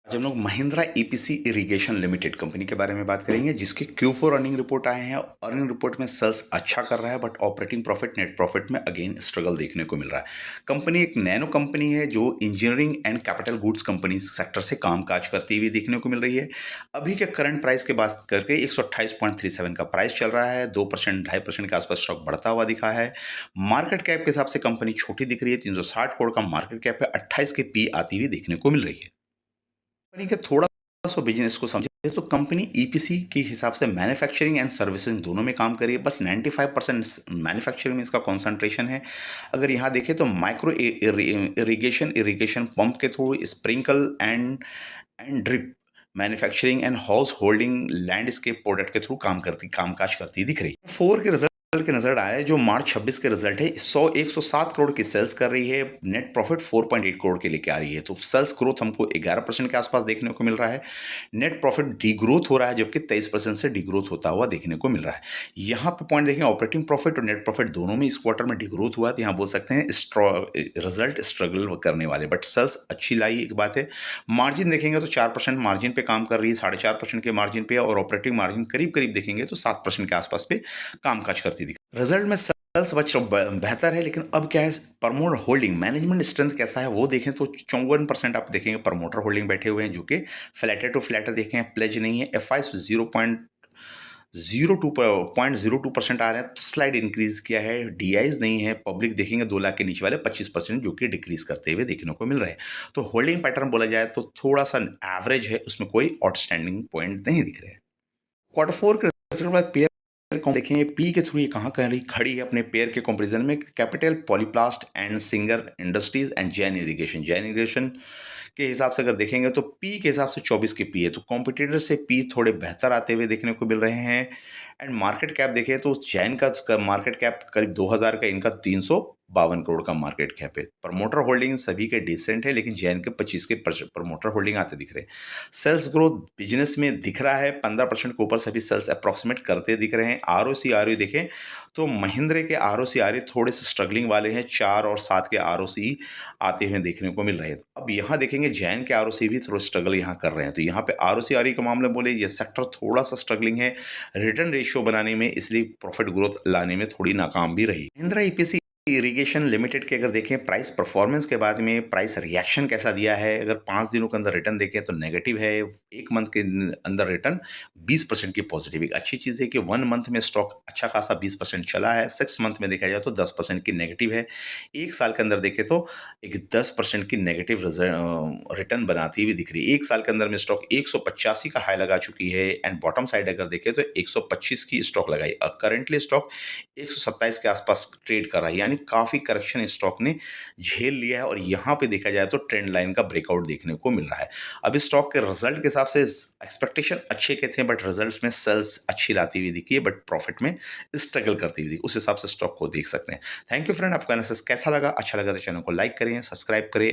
आज हम लोग Mahindra EPC irrigation limited company के बारे में बात करेंगे जिसके Q4 अर्निंग रिपोर्ट आए हैं। अर्निंग रिपोर्ट में सेल्स अच्छा कर रहा है but operating profit net profit में अगेन स्ट्रगल देखने को मिल रहा है। कंपनी एक नैनो कंपनी है जो engineering and capital goods company sector से कामकाज करती हुई देखने को मिल रही है। अभी के करंट प्राइस की बात करके 128.37 का प्राइस चल रहा है। 2% 2.5% के आसपास स्टॉक बढ़ता हुआ दिखा है। मार्केट कैप के हिसाब से कंपनी छोटी दिख रही है। 360 करोड़ का मार्केट कैप है। 28 की पी आती हुई देखने को मिल रही है। कंपनी के थोड़ा सा बिजनेस को समझे तो कंपनी ईपीसी के हिसाब से मैन्युफैक्चरिंग एंड सर्विसिंग दोनों में काम कर रही है। बस 95% मैन्युफैक्चरिंग में इसका कंसंट्रेशन है। अगर यहाँ देखें तो माइक्रो इरिगेशन पंप के through sprinkle and drip manufacturing and house holding landscape product के थ्रू कामकाज करती दिख रही है। फोर के रिजल्ट के नजर आया है जो मार्च 26 के रिजल्ट है। 107 करोड़ की सेल्स कर रही है। नेट प्रॉफिट 4.8 करोड़ के लेके आ रही है। तो सेल्स ग्रोथ हमको 11% के आसपास देखने को मिल रहा है। नेट प्रॉफिट डी ग्रोथ हो रहा है जबकि 23% से डी ग्रोथ होता हुआ देखने को मिल रहा है। यहाँ पे पॉइंट देखें, ऑपरेटिंग प्रॉफिट और नेट प्रॉफिट दोनों में इस क्वार्टर में डी ग्रोथ हुआ। तो यहाँ बोल सकते हैं रिजल्ट स्ट्रगल करने वाले, बट सेल्स अच्छी लाई एक बात है। मार्जिन देखेंगे तो 4% मार्जिन पे काम कर रही है, 4.5% के मार्जिन पे, और ऑपरेटिंग मार्जिन करीब करीब देखेंगे तो 7% के आसपास पे कामकाज करती दिख। रिजल्ट में सेल्स बेहतर है, लेकिन अब क्या है, प्रमोटर होल्डिंग मैनेजमेंट स्ट्रेंथ कैसा है वो देखें तो 54% आप देखेंगे प्रमोटर होल्डिंग बैठे हुए हैं जो कि फ्लैटर टू फ्लैटर देखें, प्लेज नहीं है। एफ आई 0.02% आ रहे हैं, स्लाइड इंक्रीज किया है। डीआईज नहीं है। पब्लिक देखेंगे 2 लाख के नीचे वाले 25% जो कि डिक्रीज करते हुए देखने को मिल रहे हैं। तो होल्डिंग पैटर्न बोला जाए तो थोड़ा सा एवरेज है, उसमें कोई आउटस्टैंडिंग पॉइंट नहीं दिख रहे हैं। क्वार्टर फोर के रिजल्ट में पेयर देखेंगे पी के थ्रू ये कहाँ खड़ी है अपने पेयर के कंपैरिजन में। Capital Polyplast and Singer Industries and Jain Irrigation के हिसाब से अगर देखेंगे तो पी के हिसाब से 24 की पी है। तो कॉम्पिटिटर से पी थोड़े बेहतर आते हुए देखने को मिल रहे हैं। एंड मार्केट कैप देखें तो जैन का मार्केट कैप करीब 2000 का, इनका 352 करोड़ का मार्केट कैप है। प्रमोटर होल्डिंग सभी के डिसेंट है, लेकिन जैन के 25 के प्रमोटर होल्डिंग आते दिख रहे हैं। सेल्स ग्रोथ बिजनेस में दिख रहा है, 15% के ऊपर सभी सेल्स अप्रॉक्सीमेट करते दिख रहे हैं। आरओसी आरओई देखें तो महिंद्रा के आरओसी आरओई थोड़े से स्ट्रगलिंग वाले हैं। 4 और 7 के आरओसी आते हुए देखने को मिल रहे हैं। अब यहाँ देखेंगे जैन के आरओसी भी थोड़ा स्ट्रगल यहाँ कर रहे हैं। तो यहाँ पे आरओसी आरओई के मामले में बोले ये सेक्टर थोड़ा सा स्ट्रगलिंग है रिटर्न रेशियो बनाने में, इसलिए प्रॉफिट ग्रोथ लाने में थोड़ी नाकाम भी रही। महिंद्रा ईपीसी इरिगेशन लिमिटेड के अगर देखें प्राइस परफॉर्मेंस के बाद में प्राइस रिएक्शन कैसा दिया है, अगर 5 दिनों के अंदर रिटर्न देखें तो नेगेटिव है। 1 मंथ के अंदर रिटर्न 20% की पॉजिटिव। एक अच्छी चीज़ है कि 1 मंथ में स्टॉक अच्छा खासा 20% चला है। 6 मंथ में देखा जाए तो 10% की नेगेटिव है। 1 साल के अंदर देखें तो एक 10% की नेगेटिव रिटर्न बनाती हुई दिख रही है। 1 साल के अंदर में स्टॉक 185 का हाई लगा चुकी है एंड बॉटम साइड अगर देखें तो 125 की स्टॉक लगाई। करंटली स्टॉक 127 के आसपास ट्रेड कर रहा है, यानी काफ़ी करेक्शन स्टॉक ने झेल लिया है। और यहाँ पे देखा जाए तो ट्रेंड लाइन का ब्रेकआउट देखने को मिल रहा है। अभी स्टॉक के रिजल्ट के हिसाब से एक्सपेक्टेशन अच्छे के थे, बट रिजल्ट्स में सेल्स अच्छी लाती हुई दिखी है, बट प्रॉफिट में स्ट्रगल करती हुई दिखी। उस हिसाब से स्टॉक को देख सकते हैं। थैंक यू फ्रेंड, आपका एनालिसिस कैसा लगा? अच्छा लगा तो चैनल को लाइक करें, सब्सक्राइब करें।